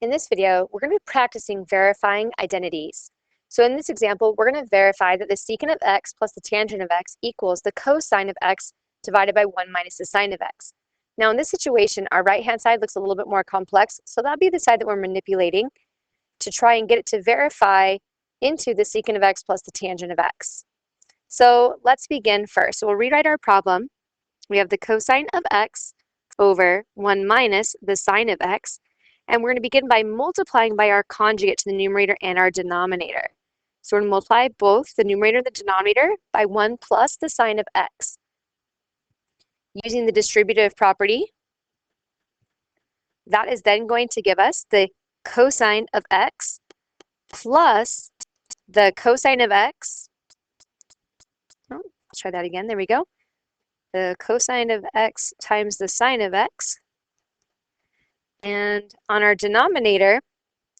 In this video, we're going to be practicing verifying identities. So in this example, we're going to verify that the secant of x plus the tangent of x equals the cosine of x divided by 1 minus the sine of x. Now in this situation, our right-hand side looks a little bit more complex, so that'll be the side that we're manipulating to try and get it to verify into the secant of x plus the tangent of x. So let's begin first. So we'll rewrite our problem. We have the cosine of x over 1 minus the sine of x. And we're going to begin by multiplying by our conjugate to the numerator and our denominator. So we're going to multiply both the numerator and the denominator by 1 plus the sine of x. Using the distributive property, that is then going to give us the cosine of x plus the cosine of x. Oh, let's try that again. There we go. The cosine of x times the sine of x. And on our denominator,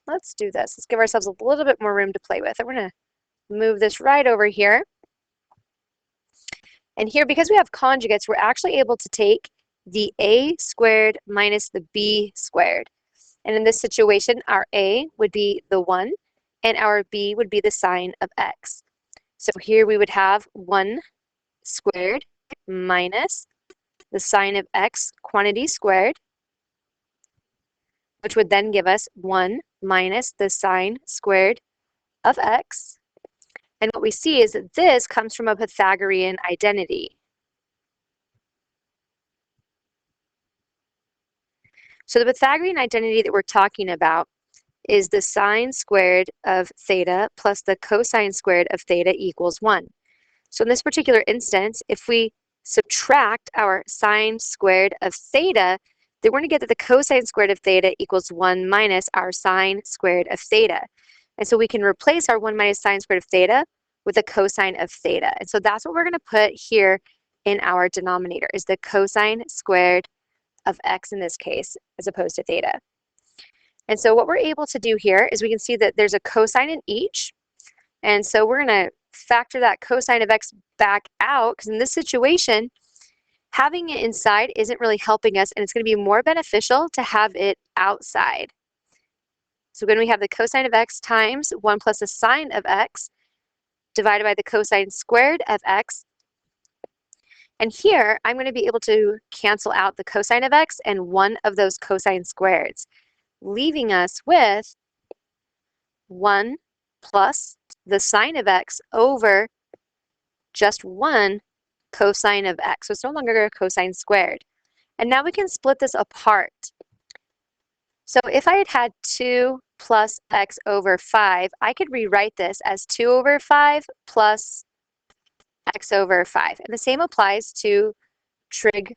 let's do this. Let's give ourselves a little bit more room to play with. I'm going to move this right over here. And here, because we have conjugates, we're actually able to take the a squared minus the b squared. And in this situation, our a would be the 1, and our b would be the sine of x. So here we would have 1 squared minus the sine of x quantity squared, which would then give us 1 minus the sine squared of x. And what we see is that this comes from a Pythagorean identity. So the Pythagorean identity that we're talking about is the sine squared of theta plus the cosine squared of theta equals 1. So in this particular instance, if we subtract our sine squared of theta, then we're going to get that the cosine squared of theta equals 1 minus our sine squared of theta. And so we can replace our 1 minus sine squared of theta with the cosine of theta. And so that's what we're going to put here in our denominator, is the cosine squared of x in this case, as opposed to theta. And so what we're able to do here is we can see that there's a cosine in each. And so we're going to factor that cosine of x back out, because in this situation, having it inside isn't really helping us, and it's going to be more beneficial to have it outside. So when we have the cosine of x times 1 plus the sine of x divided by the cosine squared of x. And here, I'm going to be able to cancel out the cosine of x and one of those cosine squareds, leaving us with 1 plus the sine of x over just 1 cosine of x. So it's no longer a cosine squared. And now we can split this apart. So if I had had 2 plus x over 5, I could rewrite this as 2 over 5 plus x over 5. And the same applies to trig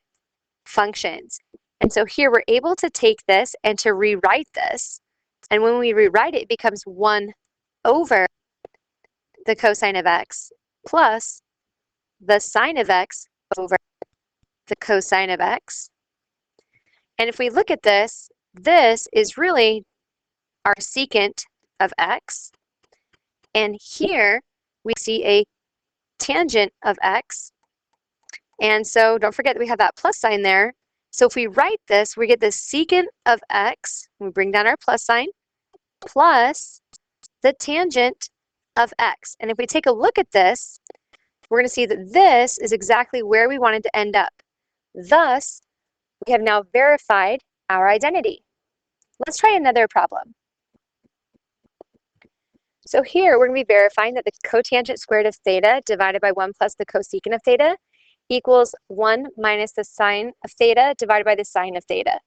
functions. And so here we're able to take this and to rewrite this. And when we rewrite it, it becomes 1 over the cosine of x plus the sine of x over the cosine of x. And if we look at this, this is really our secant of x. And here we see a tangent of x. And so don't forget that we have that plus sign there. So if we write this, we get the secant of x, we bring down our plus sign, plus the tangent of x. And if we take a look at this, we're going to see that this is exactly where we wanted to end up. Thus, we have now verified our identity. Let's try another problem. So here, we're going to be verifying that the cotangent squared of theta divided by 1 plus the cosecant of theta equals 1 minus the sine of theta divided by the sine of theta.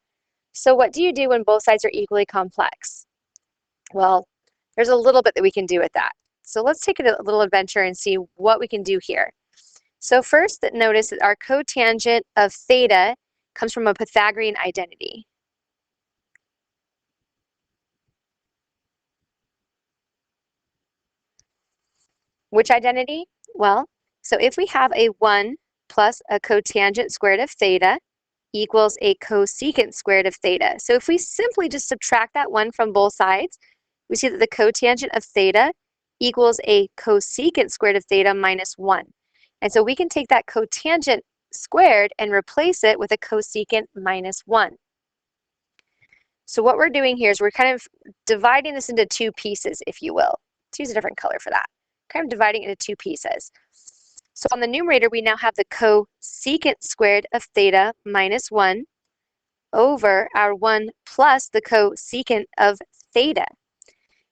So what do you do when both sides are equally complex? Well, there's a little bit that we can do with that. So let's take a little adventure and see what we can do here. So first, notice that our cotangent of theta comes from a Pythagorean identity. Which identity? Well, so if we have a 1 plus a cotangent squared of theta equals a cosecant squared of theta. So if we simply just subtract that 1 from both sides, we see that the cotangent of theta equals a cosecant squared of theta minus 1. And so we can take that cotangent squared and replace it with a cosecant minus 1. So what we're doing here is we're kind of dividing this into two pieces, if you will. Let's use a different color for that. Kind of dividing it into two pieces. So on the numerator, we now have the cosecant squared of theta minus 1 over our 1 plus the cosecant of theta.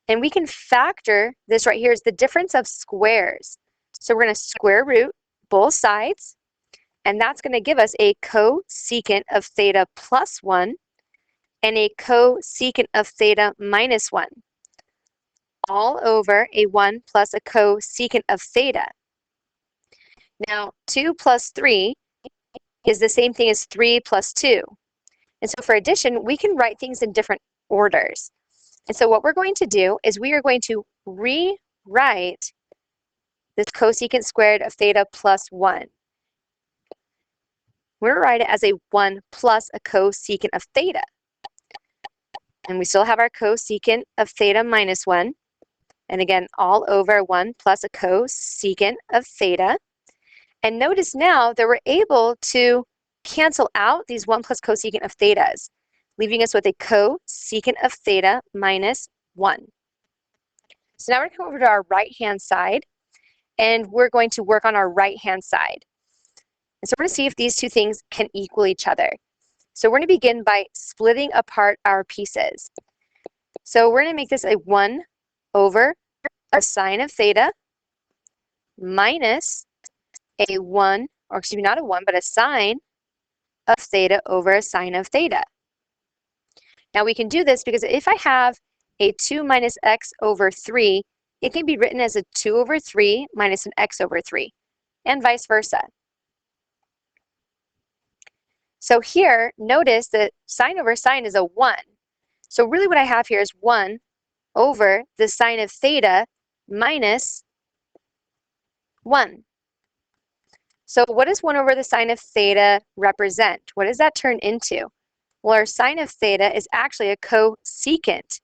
And we can factor this right here as the difference of squares. So we're going to square root both sides, and that's going to give us a cosecant of theta plus 1 and a cosecant of theta minus 1, all over a 1 plus a cosecant of theta. Now, 2 plus 3 is the same thing as 3 plus 2. And so for addition, we can write things in different orders. And so what we're going to do is we are going to rewrite this cosecant squared of theta plus 1. We're going to write it as a 1 plus a cosecant of theta. And we still have our cosecant of theta minus 1. And again, all over 1 plus a cosecant of theta. And notice now that we're able to cancel out these 1 plus cosecant of thetas, leaving us with a cosecant of theta minus 1. So now we're going to come over to our right-hand side, and we're going to work on our right-hand side. And so we're going to see if these two things can equal each other. So we're going to begin by splitting apart our pieces. So we're going to make this a 1 over a sine of theta minus a 1, or excuse me, not a 1, but a sine of theta over a sine of theta. Now we can do this because if I have a 2 minus x over 3, it can be written as a 2 over 3 minus an x over 3, and vice versa. So here, notice that sine over sine is a 1. So really what I have here is 1 over the sine of theta minus 1. So what does 1 over the sine of theta represent? What does that turn into? Well, our sine of theta is actually a cosecant.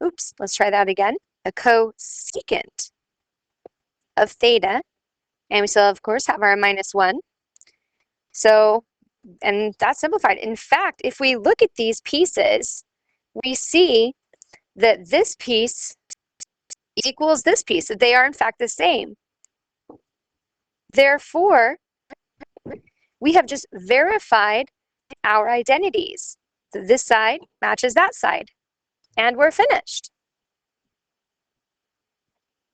Oops, let's try that again. A cosecant of theta. And we still, of course, have our minus 1. So, and that's simplified. In fact, if we look at these pieces, we see that this piece equals this piece, that they are in fact the same. Therefore, we have just verified our identities. So this side matches that side, and we're finished.